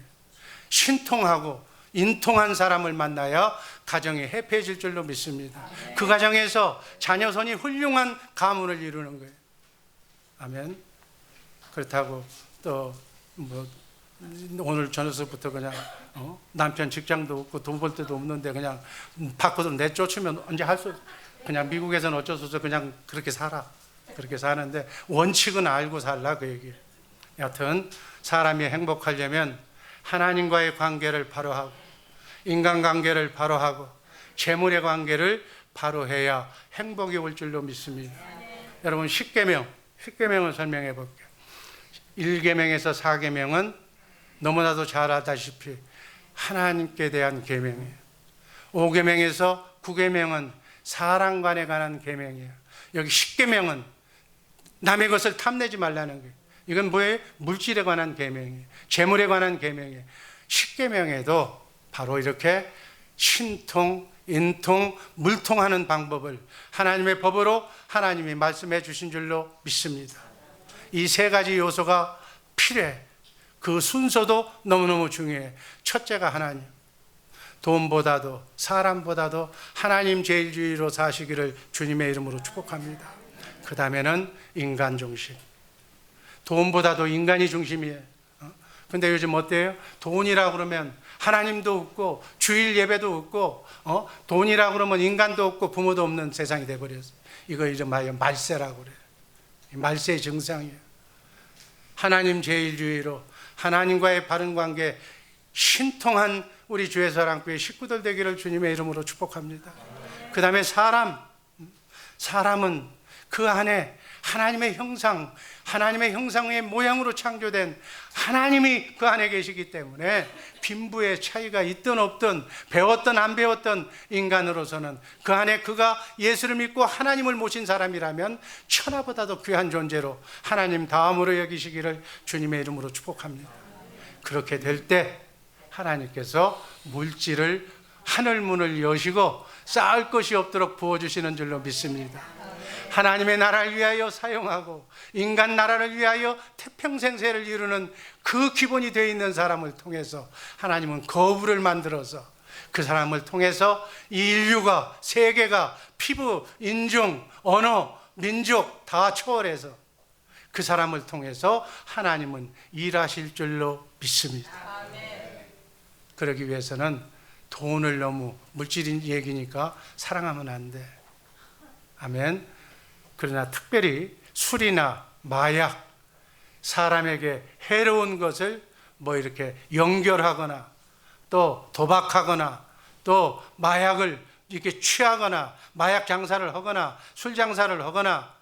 신통하고 인통한 사람을 만나야 가정이 해피해질 줄로 믿습니다. 그 가정에서 자녀손이 훌륭한 가문을 이루는 거예요. 아멘. 그렇다고 또 뭐 오늘 저녁부터 그냥 남편 직장도 없고 돈 벌 데도 없는데 그냥 밖으로 내쫓으면 언제 할 수, 그냥 미국에서는 어쩔 수 없어 그냥 그렇게 살아. 그렇게 사는데 원칙은 알고 살라 그 얘기. 여하튼 사람이 행복하려면 하나님과의 관계를 바로 하고 인간관계를 바로 하고 재물의 관계를 바로 해야 행복이 올 줄로 믿습니다. 여러분 10계명을 설명해 볼게요. 1계명에서 4계명은 너무나도 잘 알다시피 하나님께 대한 계명이에요. 5계명에서 9계명은 사람 간에 관한 계명이에요. 여기 10계명은 남의 것을 탐내지 말라는 거예요. 이건 뭐예요? 물질에 관한 계명이에요. 재물에 관한 계명이에요. 10계명에도 바로 이렇게 신통, 인통, 물통하는 방법을 하나님의 법으로 하나님이 말씀해 주신 줄로 믿습니다. 이 세 가지 요소가 필요해. 그 순서도 너무너무 중요해. 첫째가 하나님. 돈보다도 사람보다도 하나님 제일주의로 사시기를 주님의 이름으로 축복합니다. 그 다음에는 인간 중심. 돈보다도 인간이 중심이에요. 근데 요즘 어때요? 돈이라고 그러면 하나님도 없고 주일 예배도 없고 돈이라고 그러면 인간도 없고 부모도 없는 세상이 돼버렸어요. 이거 이름하여 말세라고 그래요. 말세의 증상이에요. 하나님 제일주의로 하나님과의 바른 관계 신통한 우리 주의 사랑교회 식구들 되기를 주님의 이름으로 축복합니다. 그 다음에 사람은 그 안에 하나님의 형상의 모양으로 창조된 하나님이 그 안에 계시기 때문에 빈부의 차이가 있든 없든 배웠든 안 배웠든 인간으로서는 그 안에 그가 예수를 믿고 하나님을 모신 사람이라면 천하보다도 귀한 존재로 하나님 다음으로 여기시기를 주님의 이름으로 축복합니다. 그렇게 될 때 하나님께서 물질을 하늘문을 여시고 쌓을 것이 없도록 부어주시는 줄로 믿습니다. 하나님의 나라를 위하여 사용하고 인간 나라를 위하여 태평생세를 이루는 그 기본이 되어 있는 사람을 통해서 하나님은 거부를 만들어서 그 사람을 통해서 이 인류가, 세계가 피부, 인종, 언어, 민족 다 초월해서 그 사람을 통해서 하나님은 일하실 줄로 믿습니다. 그러기 위해서는 돈을 너무 물질 얘기니까 사랑하면 안 돼. 아멘. 그러나 특별히 술이나 마약, 사람에게 해로운 것을 뭐 이렇게 연결하거나 또 도박하거나 또 마약을 이렇게 취하거나 마약 장사를 하거나 술 장사를 하거나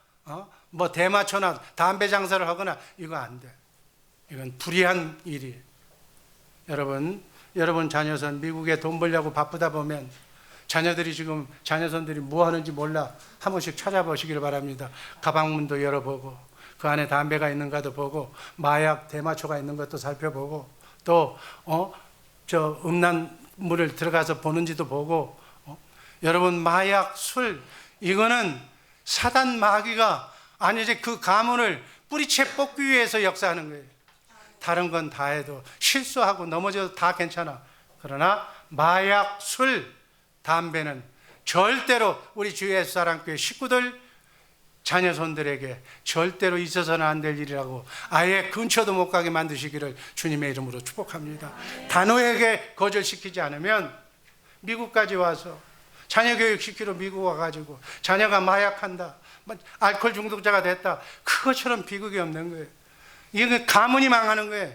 뭐 대마초나 담배 장사를 하거나 이거 안 돼. 이건 불의한 일이에요. 여러분 자녀선 미국에 돈 벌려고 바쁘다 보면 자녀선들이 뭐 하는지 몰라. 한 번씩 찾아보시길 바랍니다. 가방문도 열어보고 그 안에 담배가 있는가도 보고 마약 대마초가 있는 것도 살펴보고 또 저 음란물을 들어가서 보는지도 보고 여러분 마약, 술 이거는 사단 마귀가 아니지 그 가문을 뿌리채 뽑기 위해서 역사하는 거예요. 다른 건 다 해도 실수하고 넘어져도 다 괜찮아. 그러나 마약, 술, 담배는 절대로 우리 주 예수 사랑교회 식구들, 자녀손들에게 절대로 있어서는 안 될 일이라고 아예 근처도 못 가게 만드시기를 주님의 이름으로 축복합니다. 단호하게 거절시키지 않으면 미국까지 와서 자녀 교육시키러 미국 와가지고 자녀가 마약한다, 알코올 중독자가 됐다, 그것처럼 비극이 없는 거예요. 이건 가문이 망하는 거예요.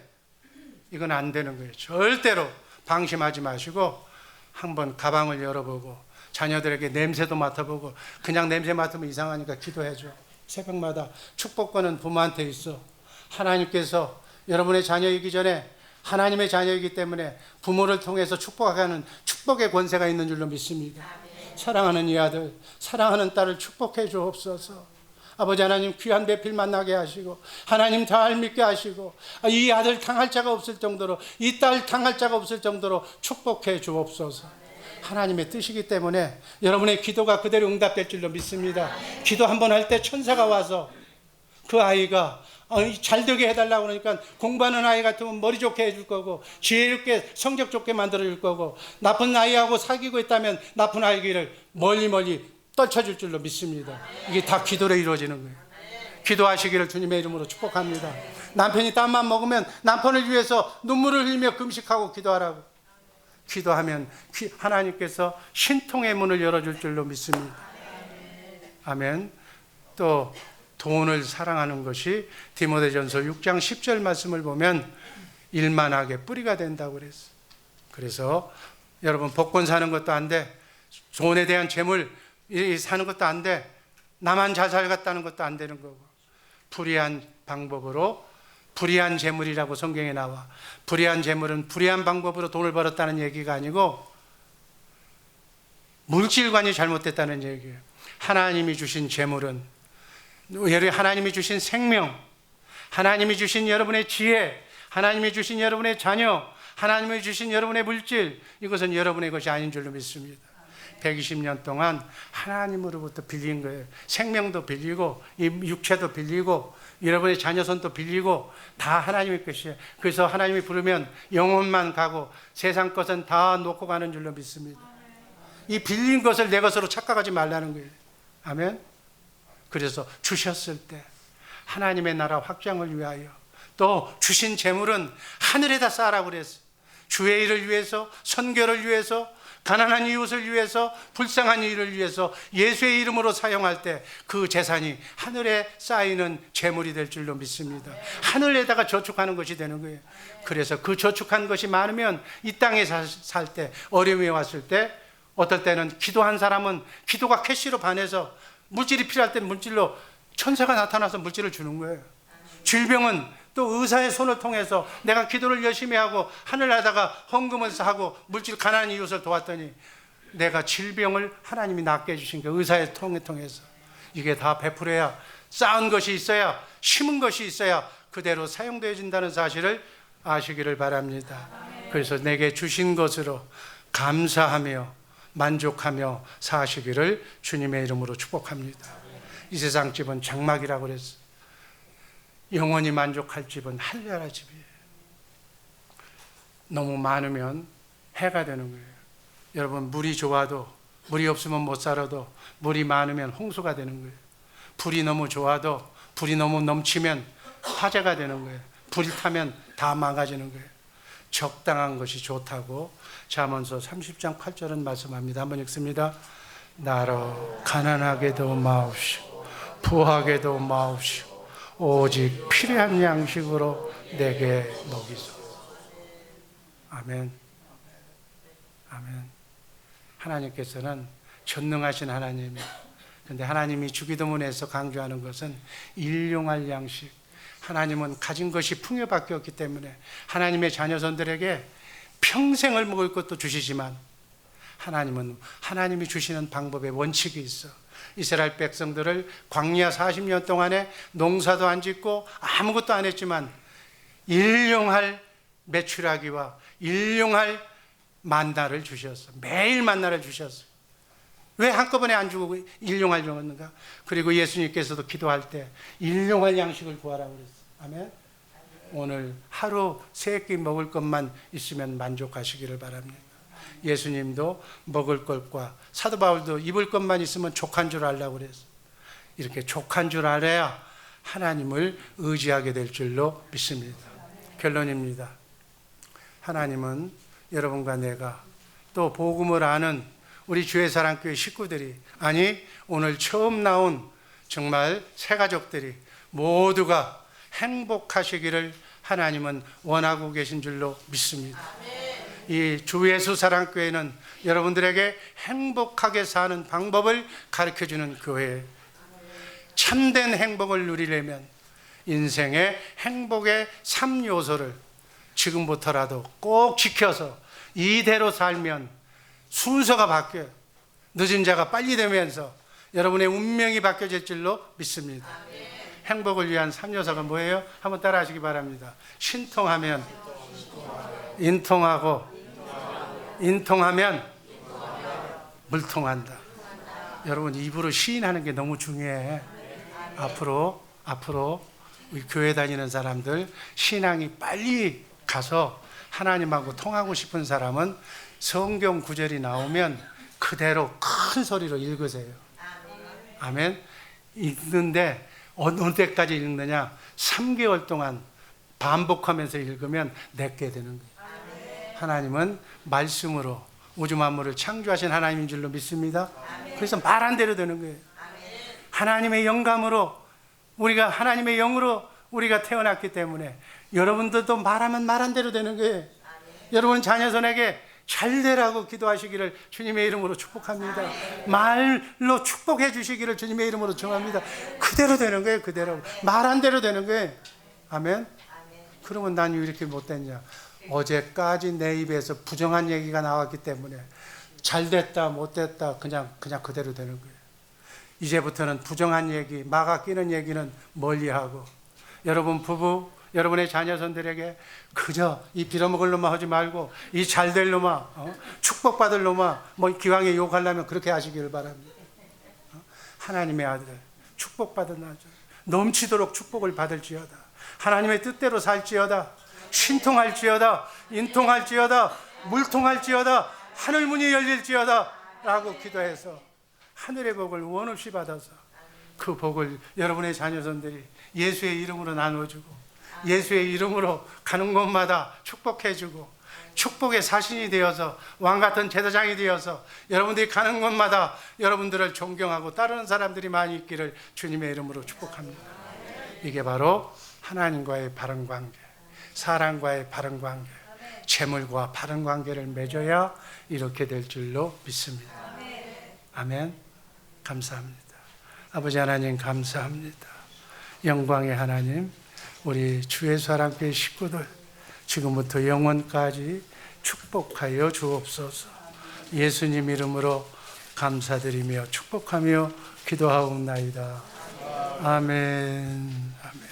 이건 안 되는 거예요. 절대로 방심하지 마시고 한번 가방을 열어보고 자녀들에게 냄새도 맡아보고 그냥 냄새 맡으면 이상하니까 기도해줘. 새벽마다 축복권은 부모한테 있어. 하나님께서 여러분의 자녀이기 전에 하나님의 자녀이기 때문에 부모를 통해서 축복하는 축복의 권세가 있는 줄로 믿습니다. 사랑하는 이 아들, 사랑하는 딸을 축복해 주옵소서. 아버지 하나님 귀한 배필 만나게 하시고 하나님 잘 믿게 하시고 이 아들 당할 자가 없을 정도로 이 딸 당할 자가 없을 정도로 축복해 주옵소서. 하나님의 뜻이기 때문에 여러분의 기도가 그대로 응답될 줄로 믿습니다. 기도 한번 할 때 천사가 와서 그 아이가 잘 되게 해달라고 그러니까 공부하는 아이 같으면 머리 좋게 해줄 거고 지혜롭게 성적 좋게 만들어 줄 거고 나쁜 아이하고 사귀고 있다면 나쁜 아이를 멀리 떨쳐줄 줄로 믿습니다. 이게 다 기도로 이루어지는 거예요. 기도하시기를 주님의 이름으로 축복합니다. 남편이 땀만 먹으면 남편을 위해서 눈물을 흘리며 금식하고 기도하라고. 기도하면 하나님께서 신통의 문을 열어줄 줄로 믿습니다. 아멘. 또 돈을 사랑하는 것이 디모데전서 6장 10절 말씀을 보면 일만하게 뿌리가 된다고 그랬어요. 그래서 여러분, 복권 사는 것도 안 돼, 돈에 대한 재물 사는 것도 안 돼, 나만 잘 살겠다는 것도 안 되는 거고, 불의한 방법으로, 불의한 재물이라고 성경에 나와. 불의한 재물은 불의한 방법으로 돈을 벌었다는 얘기가 아니고 물질관이 잘못됐다는 얘기예요. 하나님이 주신 재물은, 하나님이 주신 생명, 하나님이 주신 여러분의 지혜, 하나님이 주신 여러분의 자녀, 하나님이 주신 여러분의 물질, 이것은 여러분의 것이 아닌 줄로 믿습니다. 120년 동안 하나님으로부터 빌린 거예요. 생명도 빌리고, 이 육체도 빌리고, 여러분의 자녀 손도 빌리고, 다 하나님의 것이에요. 그래서 하나님이 부르면 영혼만 가고 세상 것은 다 놓고 가는 줄로 믿습니다. 이 빌린 것을 내 것으로 착각하지 말라는 거예요. 아멘. 그래서 주셨을 때 하나님의 나라 확장을 위하여, 또 주신 재물은 하늘에다 쌓으라고 그랬어요. 주의 일을 위해서, 선교를 위해서, 가난한 이웃을 위해서, 불쌍한 이를 위해서 예수의 이름으로 사용할 때 그 재산이 하늘에 쌓이는 재물이 될 줄로 믿습니다. 하늘에다가 저축하는 것이 되는 거예요. 그래서 그 저축한 것이 많으면 이 땅에 살 때, 어려움이 왔을 때, 어떨 때는 기도한 사람은 기도가 캐시로 반해서 물질이 필요할 때는 물질로, 천사가 나타나서 물질을 주는 거예요. 질병은 또 의사의 손을 통해서 내가 기도를 열심히 하고 하늘나라다가 헌금을 하고 물질 가난한 이웃을 도왔더니 내가 질병을 하나님이 낫게 해주신 게 의사의 통해서, 이게 다 베풀어야, 쌓은 것이 있어야, 심은 것이 있어야 그대로 사용되어진다는 사실을 아시기를 바랍니다. 그래서 내게 주신 것으로 감사하며 만족하며 사시기를 주님의 이름으로 축복합니다. 이 세상 집은 장막이라고 그랬어요. 영원히 만족할 집은 할례라 집이에요. 너무 많으면 해가 되는 거예요. 여러분, 물이 좋아도, 물이 없으면 못 살아도, 물이 많으면 홍수가 되는 거예요. 불이 너무 좋아도, 불이 너무 넘치면 화재가 되는 거예요. 불이 타면 다 망가지는 거예요. 적당한 것이 좋다고 잠언서 30장 8절은 말씀합니다. 한번 읽습니다. 나로 가난하게도 마옵시고 부하게도 마옵시고 오직 필요한 양식으로 내게 먹이소서. 아멘. 아멘. 하나님께서는 전능하신 하나님이에요. 그런데 하나님이 주기도문에서 강조하는 것은 일용할 양식. 하나님은 가진 것이 풍요밖에 없기 때문에 하나님의 자녀선들에게 평생을 먹을 것도 주시지만, 하나님은 하나님이 주시는 방법에 원칙이 있어. 이스라엘 백성들을 광야 40년 동안에 농사도 안 짓고 아무것도 안 했지만 일용할 메추라기와 일용할 만나를 주셨어. 매일 만나를 주셨어. 왜 한꺼번에 안 주고 일용할 줬는가? 그리고 예수님께서도 기도할 때 일용할 양식을 구하라고 그랬어. 아멘. 오늘 하루 3끼 먹을 것만 있으면 만족하시기를 바랍니다. 예수님도 먹을 것과 사도 바울도 입을 것만 있으면 족한 줄 알라고 그랬어. 이렇게 족한 줄 알아야 하나님을 의지하게 될 줄로 믿습니다. 결론입니다. 하나님은 여러분과 내가, 또 복음을 아는 우리 주의사랑교회 식구들이, 아니 오늘 처음 나온 정말 새 가족들이 모두가 행복하시기를 하나님은 원하고 계신 줄로 믿습니다. 이 주 예수 사랑교회는 여러분들에게 행복하게 사는 방법을 가르쳐주는 교회예요. 참된 행복을 누리려면 인생의 행복의 3요소를 지금부터라도 꼭 지켜서 이대로 살면 순서가 바뀌어요. 늦은 자가 빨리 되면서 여러분의 운명이 바뀌어질 줄로 믿습니다. 행복을 위한 3요소가 뭐예요? 한번 따라 하시기 바랍니다. 신통하면 인통하고, 인통하면 물통한다. 여러분, 입으로 시인하는 게 너무 중요해. 앞으로 우리 교회 다니는 사람들, 신앙이 빨리 가서 하나님하고 통하고 싶은 사람은 성경 구절이 나오면 그대로 큰 소리로 읽으세요. 아멘. 읽는데 어느 때까지 읽느냐? 3개월 동안 반복하면서 읽으면 내게 되는 거예요. 하나님은 말씀으로 우주 만물을 창조하신 하나님인 줄로 믿습니다. 그래서 말한 대로 되는 거예요. 하나님의 영감으로, 우리가 하나님의 영으로 우리가 태어났기 때문에 여러분들도 말하면 말한 대로 되는 거예요. 여러분 자녀선에게 잘 되라고 기도하시기를 주님의 이름으로 축복합니다. 말로 축복해 주시기를 주님의 이름으로 청합니다. 그대로 되는 거예요. 그대로 말한 대로 되는 거예요. 아멘. 그러면 난 왜 이렇게 못됐냐? 어제까지 내 입에서 부정한 얘기가 나왔기 때문에 잘 됐다 못됐다 그냥 그대로 되는 거예요. 이제부터는 부정한 얘기, 막아 끼는 얘기는 멀리하고, 여러분 부부, 여러분의 자녀선들에게 그저 이 빌어먹을 놈아 하지 말고 이 잘될 놈아, 축복받을 놈아, 뭐 기왕에 욕하려면 그렇게 하시기를 바랍니다. 하나님의 아들, 축복받은 아들, 넘치도록 축복을 받을지어다. 하나님의 뜻대로 살지어다. 신통할지어다. 인통할지어다. 물통할지어다. 하늘문이 열릴지어다 라고 기도해서 하늘의 복을 원없이 받아서 그 복을 여러분의 자녀선들이 예수의 이름으로 나눠주고 예수의 이름으로 가는 곳마다 축복해주고 축복의 사신이 되어서 왕같은 제사장이 되어서 여러분들이 가는 곳마다 여러분들을 존경하고 따르는 사람들이 많이 있기를 주님의 이름으로 축복합니다. 이게 바로 하나님과의 바른 관계, 사람과의 바른 관계, 재물과 바른 관계를 맺어야 이렇게 될 줄로 믿습니다. 아멘. 감사합니다. 아버지 하나님 감사합니다. 영광의 하나님, 우리 주예수 사랑교회 식구들 지금부터 영원까지 축복하여 주옵소서. 예수님 이름으로 감사드리며 축복하며 기도하옵나이다. 아멘. 아멘.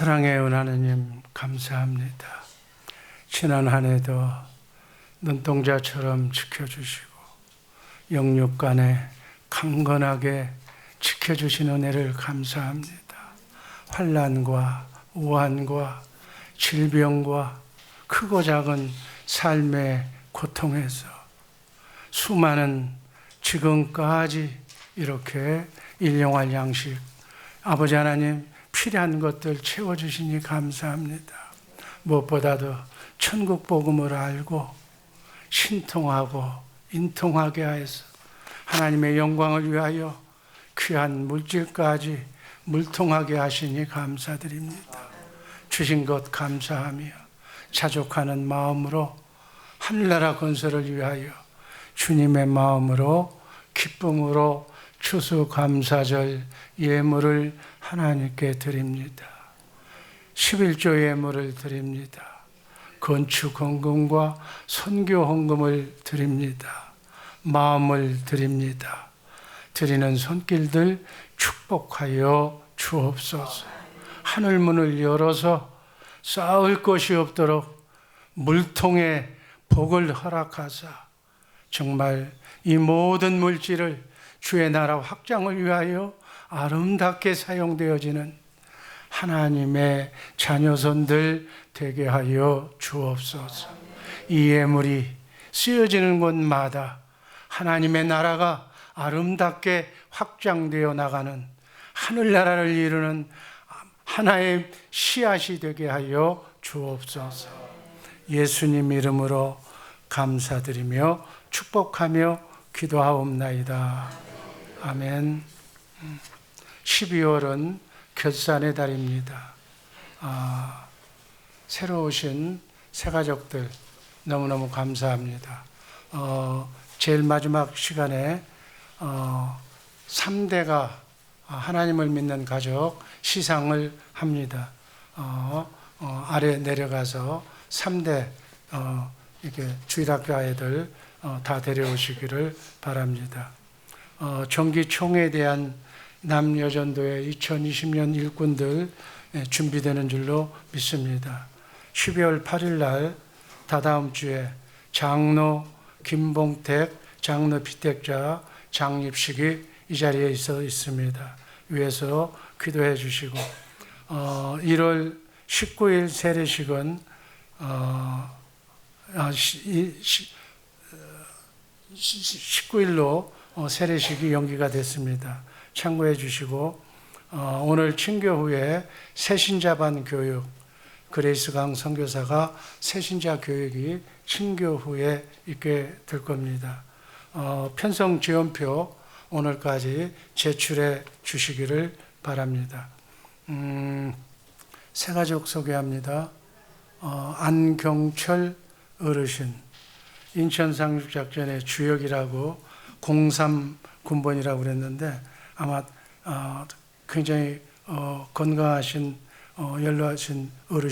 사랑의 하나님 감사합니다. 지난 한 해도 눈동자처럼 지켜주시고 영육간에 강건하게 지켜주신 은혜를 감사합니다. 환난과 우환과 질병과 크고 작은 삶의 고통에서 수많은 지금까지 이렇게 일용할 양식, 아버지 하나님 필요한 것들 채워주시니 감사합니다. 무엇보다도 천국 복음을 알고 신통하고 인통하게 하여서 하나님의 영광을 위하여 귀한 물질까지 물통하게 하시니 감사드립니다. 주신 것 감사하며 자족하는 마음으로 하늘나라 건설을 위하여 주님의 마음으로 기쁨으로 추수감사절 예물을 하나님께 드립니다. 11조 예물을 드립니다. 건축 헌금과 선교 헌금을 드립니다. 마음을 드립니다. 드리는 손길들 축복하여 주옵소서. 하늘문을 열어서 쌓을 것이 없도록 물통에 복을 허락하사 정말 이 모든 물질을 주의 나라 확장을 위하여 아름답게 사용되어지는 하나님의 자녀손들 되게 하여 주옵소서. 이 예물이 쓰여지는 곳마다 하나님의 나라가 아름답게 확장되어 나가는 하늘나라를 이루는 하나의 씨앗이 되게 하여 주옵소서. 예수님 이름으로 감사드리며 축복하며 기도하옵나이다. 아멘. 12월은 결산의 달입니다. 새로 오신 새가족들 너무너무 감사합니다. 제일 마지막 시간에 3대가 하나님을 믿는 가족 시상을 합니다. 아래 내려가서 3대 이렇게 주일학교 아이들 다 데려오시기를 바랍니다. 정기총회에 대한 남여전도의 2020년 일꾼들 준비되는 줄로 믿습니다. 12월 8일 날 다다음 주에 장로 김봉택, 장로 피택자 장립식이 이 자리에 있습니다. 위에서 기도해 주시고 1월 19일 세례식은 19일로 세례식이 연기가 됐습니다. 참고해 주시고 오늘 친교 후에 새신자반 교육 그레이스강 선교사가 새신자 교육이 친교 후에 있게 될 겁니다. 편성 지원표 오늘까지 제출해 주시기를 바랍니다. 새가족 소개합니다. 안경철 어르신, 인천 상륙작전의 주역이라고 03 군번이라고 그랬는데 아마 굉장히 건강하신 연로하신 어르신